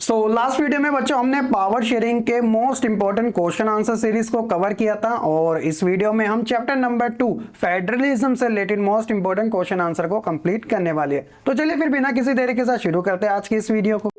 Last video में बच्चों हमने पावर शेयरिंग के most important question answer series को कवर किया था और इस वीडियो में हम चैप्टर नंबर 2 फेडरलिज्म से related most important question answer को कंप्लीट करने वाले हैं। तो चलिए फिर बिना किसी देरी के साथ शुरू करते हैं आज की इस वीडियो को।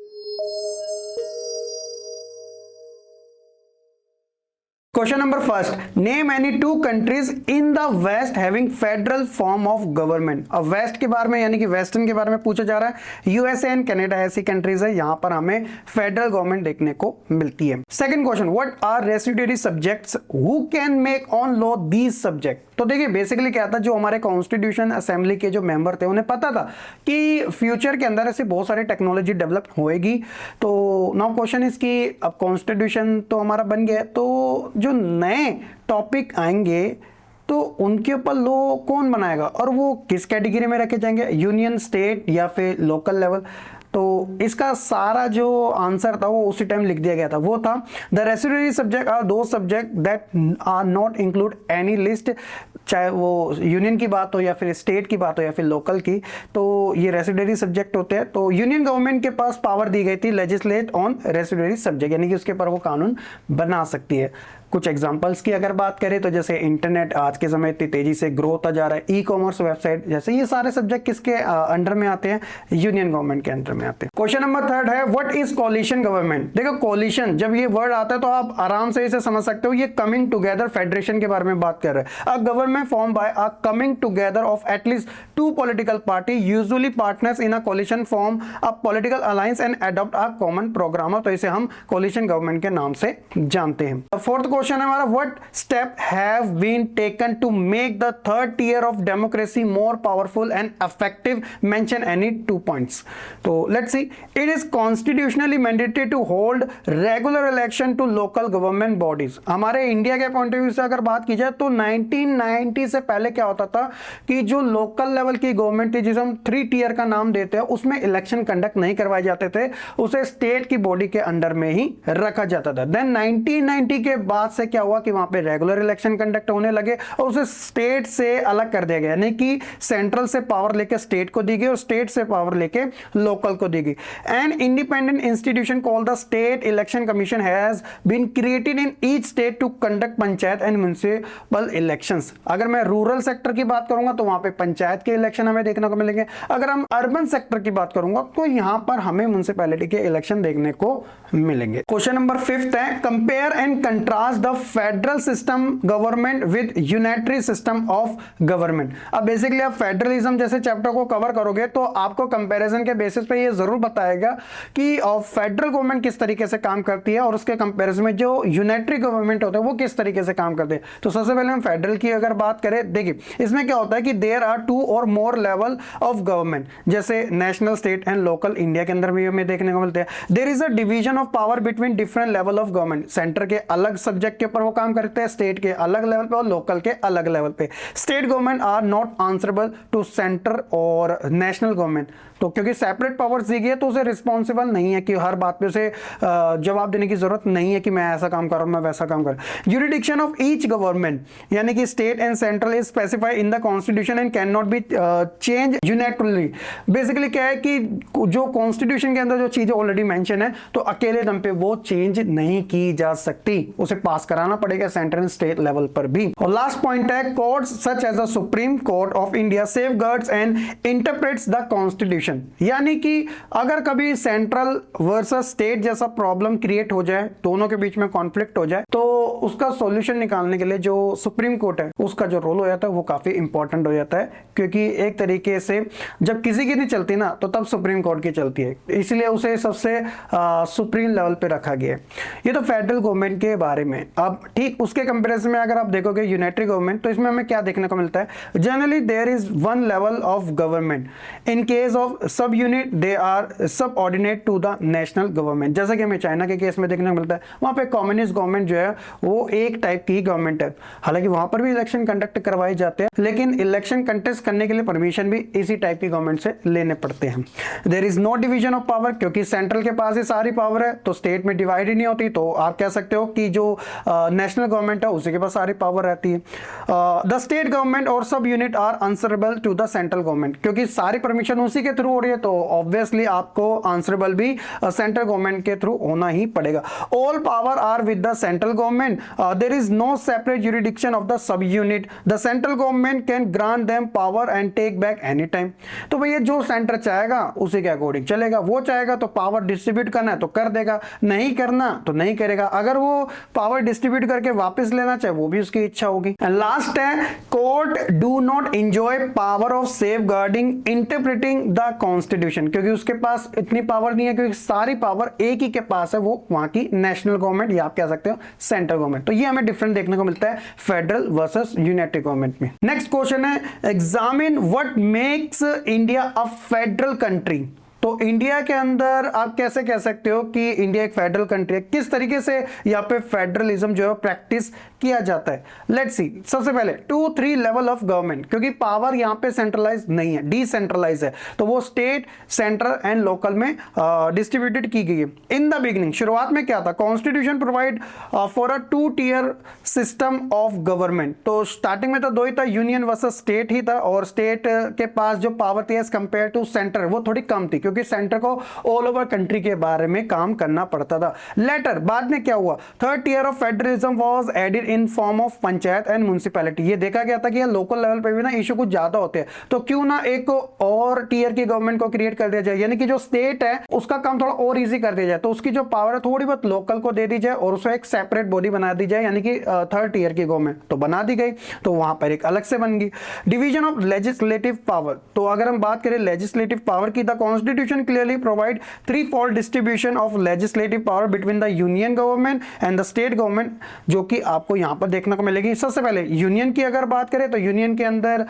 Question number first, name any two countries in the west having federal form of government. अब वेस्ट के बारे में यानी कि वेस्टर्न के बारे में पूछा जा रहा है। यूएसए एंड कनाडा ऐसी कंट्रीज है यहां पर हमें फेडरल गवर्नमेंट देखने को मिलती है। Second question, what are residuary subjects who can make on law these subject. तो देखिए बेसिकली क्या था, जो हमारे कॉन्स्टिट्यूशन असेंबली के जो मेंबर थे उन्हें पता था कि फ्यूचर के अंदर ऐसे बहुत सारी टेक्नोलॉजी डेवलप होएगी। तो नाउ क्वेश्चन इज कि अब कॉन्स्टिट्यूशन तो हमारा बन गया है, तो जो नए टॉपिक आएंगे तो उनके ऊपर लॉ कौन बनाएगा और वो किस कैटेगरी में रखे जाएंगे, यूनियन, स्टेट या फिर लोकल लेवल। तो इसका सारा जो आंसर था वो उसी टाइम लिख दिया गया था, वो था the residuary subject are the subject that are not include any list, चाहे वो यूनियन की बात हो या फिर स्टेट की बात हो या फिर लोकल की, तो ये रेसिड्यूरी सब्जेक्ट होते हैं। तो यूनियन गवर्नमेंट के पास पावर दी गई थी लेजिस्लेट ऑन रेसिड्यूरी सब्जेक्ट, यानी कि उसके ऊपर वो कानून बना सकती है। कुछ एग्जांपल्स की अगर बात करें तो जैसे इंटरनेट आज के समय इतनी तेजी से ग्रो होता जा रहा है, ई कॉमर्स वेबसाइट, जैसे ये सारे सब्जेक्ट किसके अंडर में आते हैं, यूनियन गवर्नमेंट के अंडर में आते हैं। क्वेश्चन नंबर थर्ड है व्हाट इज कोलिशन गवर्नमेंट। देखो कोलिशन जब ये वर्ड आता है तो आप आराम से इसे समझ सकते हो, ये कमिंग टुगेदर फेडरेशन के बारे में बात कर रहे हैं। A government form by a coming together of at least two political party usually partners in a coalition form a political alliance and adopt a common program. तो इसे हम कोलिशन गवर्नमेंट के नाम से जानते हैं। फोर्थ क्वेश्चन है हमारा what step have been taken to make the third tier of democracy more powerful and effective, mention any 2 points. So let's see, it is constitutionally mandatory to hold regular election to local government bodies. हमारे India के point of view से अगर बात की जाए तो 1990 से पहले क्या होता था कि जो लोकल लेवल की गवर्नमेंट थी जिसे हम 3 टियर का नाम देते हैं, उसमें इलेक्शन कंडक्ट नहीं करवाए जाते थे, उसे स्टेट की बॉडी के अंडर में ही रखा जाता था। देन 1990 के बाद से क्या हुआ कि वहां पे रेगुलर इलेक्शन कंडक्ट होने लगे और उसे स्टेट से अलग कर दिया गया, यानी कि सेंट्रल से पावर लेके स्टेट को दी गई और स्टेट से पावर लेके लोकल को दी गई। An independent institution called the state election commission has been created in each state to conduct panchayat and municipal elections. अगर मैं रूरल सेक्टर की बात करूंगा तो वहां पे पंचायत के इलेक्शन हमें देखने को मिलेंगे। अगर हम अर्बन सेक्टर की बात करूंगा तो यहां पर हमें म्युनिसिपैलिटी के इलेक्शन देखने को मिलेंगे। क्वेश्चन नंबर 5 है compare and contrast the federal system government with unitary system of government. अब बेसिकली आप फेडरलिज्म जैसे चैप्टर को कवर करोगे तो आपको कंपैरिजन के बेसिस पे ये जरूर बताएगा कि फेडरल गवर्नमेंट किस तरीके से काम करती है और उसके कंपैरिजन में जो यूनिटरी गवर्नमेंट होता है वो किस तरीके से काम करते हैं। तो सबसे पहले हम फेडरल की अगर बात करें, देखिए इसमें क्या होता है कि देयर आर 2 और मोर लेवल ऑफ गवर्नमेंट, जैसे national, state and local India के अंदर भी हमें देखने को मिलते हैं। There is a division of power between different level of government, centre के अलग सब्जेक्ट के ऊपर वो काम करते हैं, स्टेट के अलग लेवल पे और लोकल के अलग लेवल पे। State government are not answerable to centre और नेशनल गवर्नमेंट, तो क्योंकि सेपरेट पावर्स दी गई है तो उसे रिस्पॉन्सिबल नहीं है कि हर बात पे उसे जवाब देने की जरूरत नहीं है कि मैं ऐसा काम कर रहा हूं, मैं वैसा काम कर रहा हूं। यूरिडिक्शन ऑफ ईच गवर्नमेंट, यानी कि state and central is specified in the constitution and can not be change unilaterally. Basically क्या है कि जो कॉन्स्टिट्यूशन के अंदर जो चीजें ऑलरेडी मेंशन है तो अकेले दम पे वो चेंज नहीं की जा सकती, उसे पास कराना पड़ेगा सेंट्रल एंड स्टेट लेवल पर भी। और लास्ट पॉइंट है courts such as the supreme court of India safeguards and interprets the constitution, यानी कि अगर कभी सेंट्रल वर्सेस स्टेट जैसा प्रॉब्लम क्रिएट हो जाए, दोनों के बीच में कॉन्फ्लिक्ट हो जाए, तो उसका सॉल्यूशन निकालने के लिए जो सुप्रीम कोर्ट है उसका जो रोल हो जाता है वो काफी इंपॉर्टेंट हो जाता है, क्योंकि एक तरीके से जब किसी की नहीं चलती ना तो तब सुप्रीम कोर्ट की चलती है, इसलिए उसे सबसे सुप्रीम लेवल पे रखा गया है। ये तो फेडरल गवर्नमेंट के बारे में। अब ठीक उसके कंपैरिजन में अगर आप देखोगे यूनिटरी गवर्नमेंट, तो इसमें हमें क्या देखने को मिलता है, generally there is one level of government, in case of sub unit they are subordinate to the national government. जैसा कि हमें चाइना के केस में देखने को मिलता है, वहां पे कम्युनिस्ट गवर्नमेंट जो है वो एक टाइप की गवर्नमेंट है, हालांकि वहां पर भी इलेक्शन कंडक्ट करवाए जाते हैं, लेकिन इलेक्शन कंटेस्ट करने के लिए परमिशन भी इसी टाइप की गवर्नमेंट से लेने पड़ते हैं। There is no division of power, क्योंकि सेंट्रल के पास ही सारी पावर है तो स्टेट में डिवाइड ही नहीं होती, तो आप कह सकते हो कि जो नेशनल गवर्नमेंट है उसी के पास सारी पावर रहती है। द स्टेट गवर्नमेंट और sub unit are answerable to the central government, क्योंकि सारी परमिशन उसी के थ्रू थ्रू हो रही है तो ऑब्वियसली आपको आंसरेबल भी सेंट्रल गवर्नमेंट के थ्रू होना ही पड़ेगा। All power are with the central government, there is no separate jurisdiction of the sub unit, the central government can grant them power and take back any time. तो भैया जो centre चाहेगा उसी के अकॉर्डिंग चलेगा, वो चाहेगा तो पावर डिस्ट्रीब्यूट करना है तो कर देगा, नहीं करना तो नहीं करेगा। अगर वो पावर डिस्ट्रीब्यूट करके वापस लेना चाहे वो भी उसकी इच्छा होगी। लास्ट है court do not enjoy power of safeguarding interpreting the constitution, क्योंकि उसके पास इतनी पावर नहीं है, क्योंकि सारी पावर एक ही के पास है, वो वहां की नेशनल गवर्नमेंट या आप कह सकते हो सेंट्रल गवर्नमेंट। तो ये हमें डिफरेंट देखने को मिलता है फेडरल वर्सेस यूनाइटेड गवर्नमेंट में। नेक्स्ट क्वेश्चन है examine what makes India a federal country. तो इंडिया के अंदर आप कैसे कह सकते हो कि इंडिया एक फेडरल कंट्री है, किस तरीके से यहाँ पे फेडरलिज्म जो है प्रैक्टिस किया जाता है। लेट्स सी, सबसे पहले 2-3 लेवल ऑफ गवर्नमेंट, क्योंकि पावर यहाँ पे सेंट्रलाइज नहीं है, डिसेंट्रलाइज है, तो वो स्टेट, सेंट्रल एंड लोकल में डिस्ट्रीब्यूटेड की गई है। इन द बिगिनिंग, शुरुआत में क्या था, constitution provide for a 2-tier system of government. तो स्टार्टिंग में तो दो ही था, यूनियन वर्सेस स्टेट ही था, और स्टेट के पास जो पावर थी एज कंपेयर टू सेंटर वो थोड़ी कम थी, क्योंकि सेंटर को ऑल ओवर कंट्री के बारे में काम करना पड़ता था। लेटर बाद में क्या हुआ, 3rd tier of federalism was added in form of panchayat and municipality. ये देखा गया था कि लोकल लेवल पे भी ना इशू कुछ ज्यादा होते हैं, तो क्यों ना एक और टियर की गवर्नमेंट को क्रिएट कर दिया जाए, यानी कि जो स्टेट है उसका काम थोड़ा और इजी कर दिया जाए, तो उसकी जो पावर है थोड़ी बहुत लोकल को दे दी जाए और उसको एक सेपरेट बॉडी बना दी जाए, यानी कि 3rd tier की गवर्नमेंट तो बना दी गई, तो वहां पर एक अलग से बन गई। डिवीजन ऑफ लेजिस्लेटिव पावर, तो अगर हम बात करें लेजिस्लेटिव पावर की, the constitution clearly provide 3-fold distribution of legislative power between the union government and the state government, जो कि आपको यहां पर देखने को मिलेगी। सबसे पहले यूनियन की अगर बात करें तो यूनियन के अंदर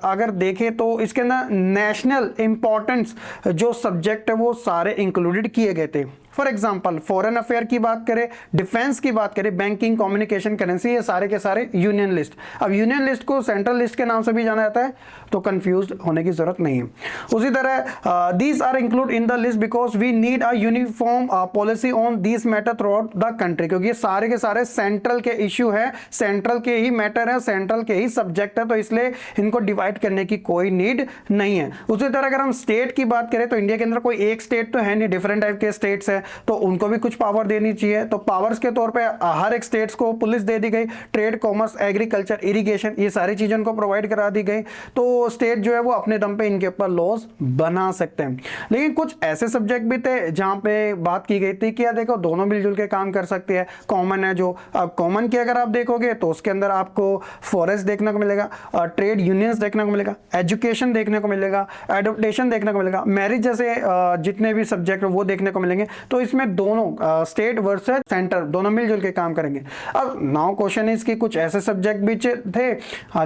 अगर देखें तो इसके अंदर नेशनल इंपॉर्टेंस जो सब्जेक्ट है वो सारे इंक्लूडेड किए गए थे। फॉर एग्जाम्पल फॉरेन अफेयर की बात करें, डिफेंस की बात करें, बैंकिंग, कम्युनिकेशन, करेंसी, ये सारे के सारे यूनियन लिस्ट। अब यूनियन लिस्ट को सेंट्रल लिस्ट के नाम से भी जाना जाता है, तो कंफ्यूज होने की जरूरत नहीं है। उसी तरह these are include in the list because we need a uniform policy on this matter throughout the country, क्योंकि ये सारे के सारे सेंट्रल के इश्यू है, सेंट्रल के ही मैटर है, सेंट्रल के ही सब्जेक्ट है, तो इसलिए इनको डिवाइड करने की कोई नीड नहीं है। उसी तरह अगर हम स्टेट की बात करें तो इंडिया के अंदर कोई एक स्टेट तो है नहीं, डिफरेंट टाइप के स्टेट्स है, तो उनको भी कुछ पावर देनी चाहिए। तो पावर्स के तौर पे हर एक स्टेट्स को पुलिस दे दी गई, ट्रेड, कॉमर्स, एग्रीकल्चर, इरिगेशन, ये सारी चीजों को प्रोवाइड करा दी गई, तो स्टेट जो है वो अपने दम पे इनके ऊपर लॉज बना सकते हैं। लेकिन कुछ ऐसे सब्जेक्ट भी थे जहां पे बात की गई थी कि यार देखो दोनों मिलजुल के काम कर सकते हैं, कॉमन है जो। अब कॉमन की अगर आप देखोगे तो उसके अंदर आपको फॉरेस्ट देखने को मिलेगा, ट्रेड यूनियंस देखने को मिलेगा, एजुकेशन देखने को मिलेगा, एडोप्टेशन देखने को मिलेगा, मैरिज जैसे जितने भी सब्जेक्ट वो देखने को मिलेंगे। तो इसमें दोनों स्टेट वर्सेस सेंटर दोनों मिलजुल के काम करेंगे। अब नाउ क्वेश्चन इज कि कुछ ऐसे सब्जेक्ट भी थे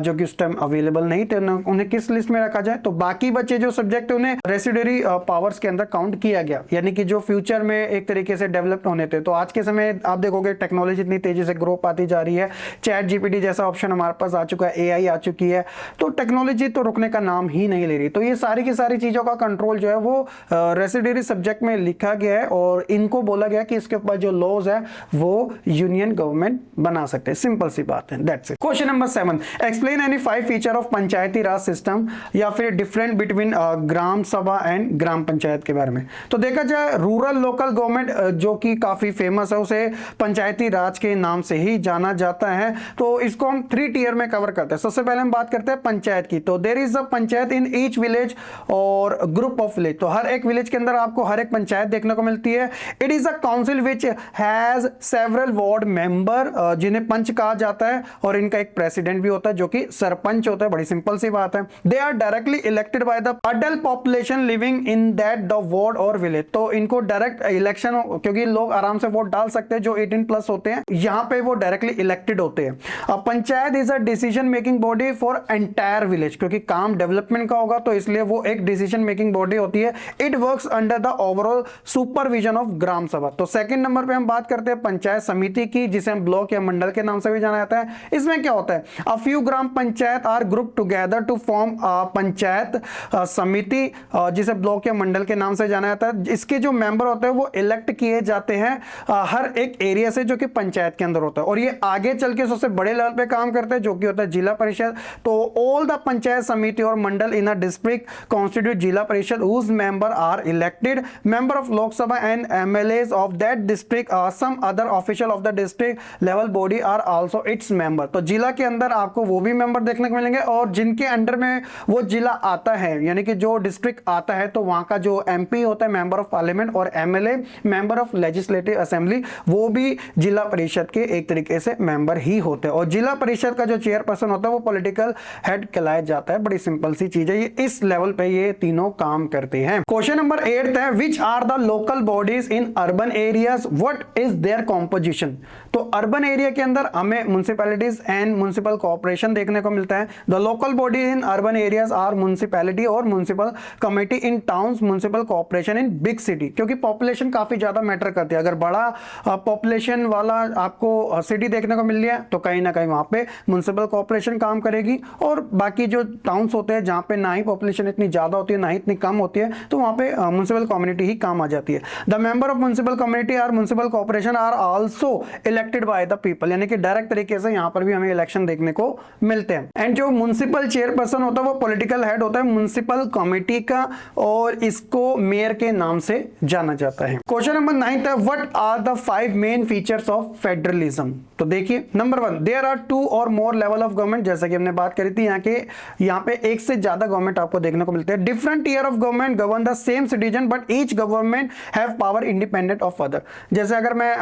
जो कि उस टाइम अवेलेबल नहीं थे, उन्हें किस लिस्ट में रखा जाए, तो बाकी बचे जो सब्जेक्ट उन्हें रेसिडरी पावर्स के अंदर काउंट किया गया, यानी कि जो फ्यूचर में एक तरीके से डेवलप होने थे। तो आज के समय आप देखोगे टेक्नोलॉजी इतनी तेजी से ग्रो पाती जा रही है, चैट जीपीटी जैसा ऑप्शन हमारे पास आ चुका है, एआई आ चुकी है, तो टेक्नोलॉजी तो रुकने का नाम ही नहीं ले रही। तो ये सारी की सारी चीजों का कंट्रोल जो है वो रेसिडरी सब्जेक्ट में लिखा गया है, और इनको बोला गया कि इसके ऊपर जो लॉज है वो यूनियन गवर्नमेंट बना सकते हैं। सिंपल सी बात है, that's it. Question number 7, explain any 5 feature of Panchayati Raj system, या फिर डिफरेंट बिटवीन ग्राम सभा एंड ग्राम पंचायत के बारे में। तो देखा जाए रूरल लोकल गवर्नमेंट जो कि काफी फेमस है, उसे पंचायती राज के नाम से ही जाना जाता है। तो इसको हम 3 टियर में कवर करते हैं। सबसे पहले हम बात करते हैं पंचायत की। तो there is a panchayat in each village और ग्रुप ऑफ विलेज, तो हर एक विलेज के अंदर आपको हर एक पंचायत देखने को मिलती है। It is a council which has several ward member, जिन्हें पंच कहा जाता है, और इनका एक प्रेसिडेंट भी होता है जो कि सरपंच होता है। बड़ी सिंपल सी बात है। They are directly elected by the adult population living in that the ward और विलेज, तो इनको डायरेक्ट इलेक्शन, क्योंकि लोग आराम से वोट डाल सकते हैं जो 18+ होते हैं, यहाँ पे वो डायरेक्टली इलेक्टेड होते हैं। Panchayat is a decision making body for entire village, क्योंकि काम डेवलपमेंट का होगा तो इसलिए वो एक डिसीजन मेकिंग बॉडी होती है। It works under the overall supervision composition of Gram Sabha. तो सेकंड नंबर पे हम बात करते हैं पंचायत समिति की, जिसे हम ब्लॉक या मंडल के नाम से भी जाना जाता है। इसमें क्या होता है, a few gram panchayat are group together to form panchayat samiti, जिसे ब्लॉक या मंडल के नाम से जाना जाता है। इसके जो मेंबर होते हैं वो इलेक्ट किए जाते हैं हर एक एरिया से, जो कि पंचायत के अंदर होता है, और ये आगे चल के सबसे बड़े लेवल पे काम करते हैं, जो कि होता है जिला परिषद। तो ऑल द पंचायत समिति और मंडल इन अ डिस्ट्रिक्ट कॉन्स्टिट्यूट जिला परिषद whose member are elected member of Lok Sabha and MLAs of that district or some other official of the district level body are also its member। तो जिला के अंदर आपको वो भी मेंबर देखने को मिलेंगे, और जिनके अंडर में वो जिला आता है, यानी कि जो डिस्ट्रिक्ट आता है, तो वहां का जो एमपी होता है मेंबर ऑफ पार्लियामेंट, और MLA member of legislative assembly, वो भी जिला परिषद के एक तरीके से मेंबर ही होते हैं। और जिला परिषद का जो चेयरपर्सन होता है वो पॉलिटिकल हेड कहलाया जाता है। बड़ी सिंपल सी चीज है, ये इस लेवल पे ये तीनों काम करते हैं। क्वेश्चन नंबर 8 है, which are the local bodies in urban areas, what is their composition. तो अर्बन एरिया के अंदर हमें म्युनिसिपैलिटीज एंड म्युनिसिपल कॉर्पोरेशन देखने को मिलता है। The local bodies in urban areas are municipality और municipal committee in towns, municipal corporation in big city. क्योंकि पॉपुलेशन काफी ज्यादा मैटर करती है। अगर बड़ा पॉपुलेशन वाला आपको सिटी देखने को मिल रहा है, तो कहीं ना कहीं वहां पे म्युनिसिपल कॉर्पोरेशन काम करेगी, और बाकी जो टाउन्स होते हैं जहां पे ना ही पॉपुलेशन इतनी ज्यादा होती है ना ही इतनी कम होती है, तो वहां पे म्युनिसिपल कम्युनिटी ही काम आ जाती है। The member of municipal community और municipal corporation are also elected by the people, यानी कि डायरेक्ट तरीके से यहां पर भी हमें इलेक्शन देखने को मिलते हैं। एंड जो म्युनिसिपल चेयरपर्सन होता है वो पॉलिटिकल हेड होता है म्युनिसिपल कमेटी का, और इसको मेयर के नाम से जाना जाता है। क्वेश्चन नंबर 9 है, what are the 5 main features of federalism. तो देखिए, नंबर 1, देयर आर 2 और मोर लेवल ऑफ गवर्नमेंट, जैसा कि हमने बात करी थी, यहाँ पे एक से ज्यादा गवर्नमेंट आपको देखने को मिलते हैं। Different year of government govern the same citizen but each government have power independent of other. जैसे अगर मैं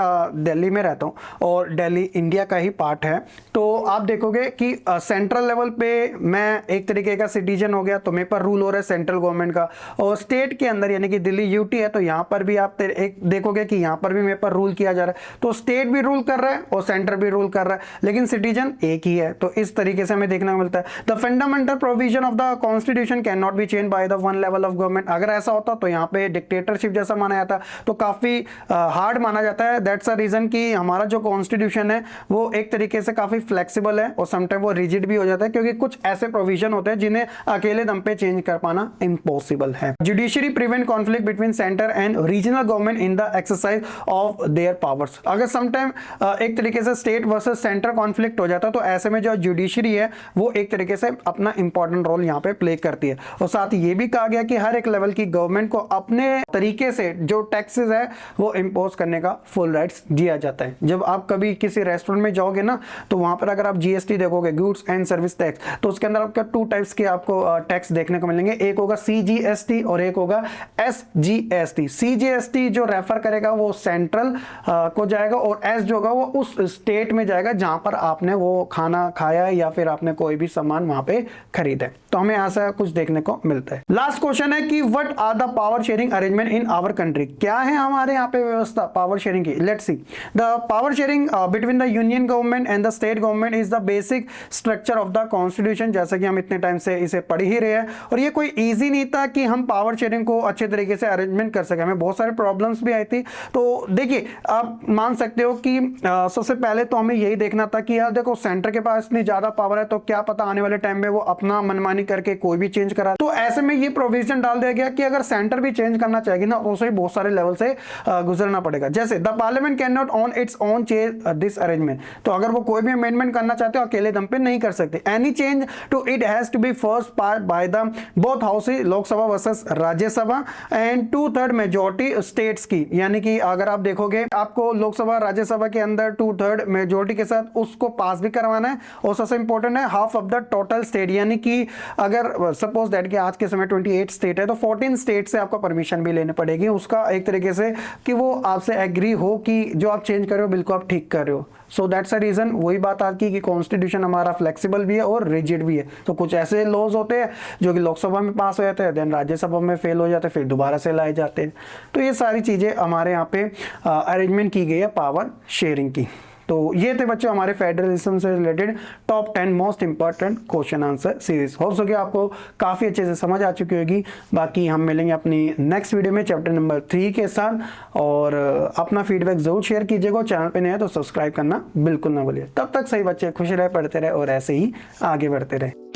दिल्ली में रहता हूँ और दिल्ली इंडिया का ही पार्ट है, तो आप देखोगे कि सेंट्रल लेवल पे मैं एक तरीके का सिटीजन हो गया, तो मेरे पर रूल हो रहा है सेंट्रल गवर्नमेंट का, और स्टेट के अंदर यानी कि दिल्ली यूटी है, तो यहाँ पर भी आप एक देखोगे कि यहाँ पर भी मेरे पर रूल किया जा रहा है। तो स्टेट भी रूल कर रहा है और सेंटर भी रूल कर रहा है, लेकिन सिटीजन एक ही है। तो इस तरीके से हमें देखने को मिलता है। The fundamental provision of the constitution can not be change by the one level of government. अगर ऐसा होता तो यहाँ पे डिक्टेटरशिप जैसा माना जाता, तो काफी हार्ड माना जाता है। दैट्स अ रीजन कि हमारा जो कॉन्स्टिट्यूशन है वो एक तरीके से काफी फ्लेक्सिबल है, और समटाइम वो रिजिड भी हो जाता है, क्योंकि कुछ ऐसे प्रोविजन होते हैं जिन्हें अकेले दम पे चेंज कर पाना इम्पॉसिबल है। Judiciary prevent conflict between centre and regional government in the exercise of their powers. अगर समटाइम एक तरीके से स्टेट वर्सेस सेंटर कॉन्फ्लिक्ट हो जाता है, तो ऐसे में जो जुडिशरी है वो एक तरीके से अपना इंपॉर्टेंट रोल यहाँ पे प्ले करती है। और साथ ही ये भी कहा गया कि हर एक लेवल की गवर्नमेंट को अपने तरीके से जो टैक्सेस है वो इंपोज करने का फुल राइट्स दिया जाता है। जब आप कभी किसी रेस्टोरेंट में जाओगे ना, तो वहां पर अगर आप जीएसटी देखोगे, गुड्स एंड सर्विस टैक्स, तो उसके अंदर आपका 2 टाइप्स के आपको टैक्स देखने को मिलेंगे। एक होगा सीजीएसटी और एक होगा एसजीएसटी। सीजीएसटी जो रेफर करेगा वो सेंट्रल को जाएगा, और एस जो होगा वो उस स्टेट में जाएगा जहां पर आपने वो खाना खाया या फिर आपने कोई भी सामान वहां पे खरीदा है। तो हमें ऐसा कुछ देखने को मिलता है। लास्ट क्वेश्चन है कि what are the power sharing arrangement in our country. क्या है हमारे यहाँ पे व्यवस्था पावर शेयरिंग की। Let's see the power sharing between the union government and the state government is the basic structure of the constitution. जैसा कि हम इतने टाइम से इसे पढ़ ही रहे हैं, और ये कोई ईजी नहीं था कि हम पावर शेयरिंग को अच्छे तरीके से अरेंजमेंट कर सके। हमें बहुत सारे प्रॉब्लम्स भी आई थी। तो देखिए, आप मान सकते हो कि सबसे पहले तो हमें यही देखना था कि यार देखो, सेंटर के पास इतनी ज्यादा पावर है, तो क्या पता आने वाले टाइम में वो अपना मनमानी करके कोई भी चेंज करा। तो ऐसे में ये प्रोविजन डाल दिया गया कि अगर सेंटर भी चेंज करना चाहेगी ना, तो उसे बहुत सारे लेवल से गुजरना पड़ेगा। जैसे the parliament can not on its own change this arrangement. तो अगर वो कोई भी अमेंडमेंट करना चाहते हो अकेले दम पे नहीं कर सकते। Any change to it has to be first pass by the both houses, Lok Sabha versus Rajya Sabha, and 2/3 majority states की। यानी कि अगर आप देखोगे, आपको लोकसभा राज्यसभा के अंदर 2/3 मेजॉरिटी के साथ उसको पास भी करवाना है, और सबसे इंपॉर्टेंट है half of the total state. यानी कि अगर सपोज दैट कि आज के समय 28 स्टेट है, तो 14 स्टेट से आपको परमिशन भी लेनी पड़ेगी उसका, एक तरीके से कि वो आपसे एग्री हो कि जो आप चेंज कर रहे हो बिल्कुल आप ठीक कर रहे हो। सो दैट्स अ रीजन, वही बात आती कि कॉन्स्टिट्यूशन हमारा फ्लेक्सिबल भी है और रिजिड भी है। तो कुछ ऐसे लॉज होते हैं जो कि लोकसभा में पास हो जाते हैं, देन राज्यसभा में फेल हो जाते हैं, फिर दोबारा से लाए जाते हैं। तो ये सारी चीजें हमारे यहाँ पे अरेंजमेंट की गई है पावर शेयरिंग की। तो ये थे बच्चों हमारे फेडरलिज्म से related top 10 most important question answer series. Hopes हो कि आपको काफी अच्छे से समझ आ चुकी होगी। बाकी हम मिलेंगे अपनी नेक्स्ट वीडियो में चैप्टर नंबर 3 के साथ, और अपना फीडबैक जरूर शेयर कीजिएगा। चैनल पे नए हैं तो सब्सक्राइब करना बिल्कुल ना भूलिए। तब तक सही बच्चे खुश रहे, पढ़ते रहे और ऐसे ही आगे बढ़ते रहे।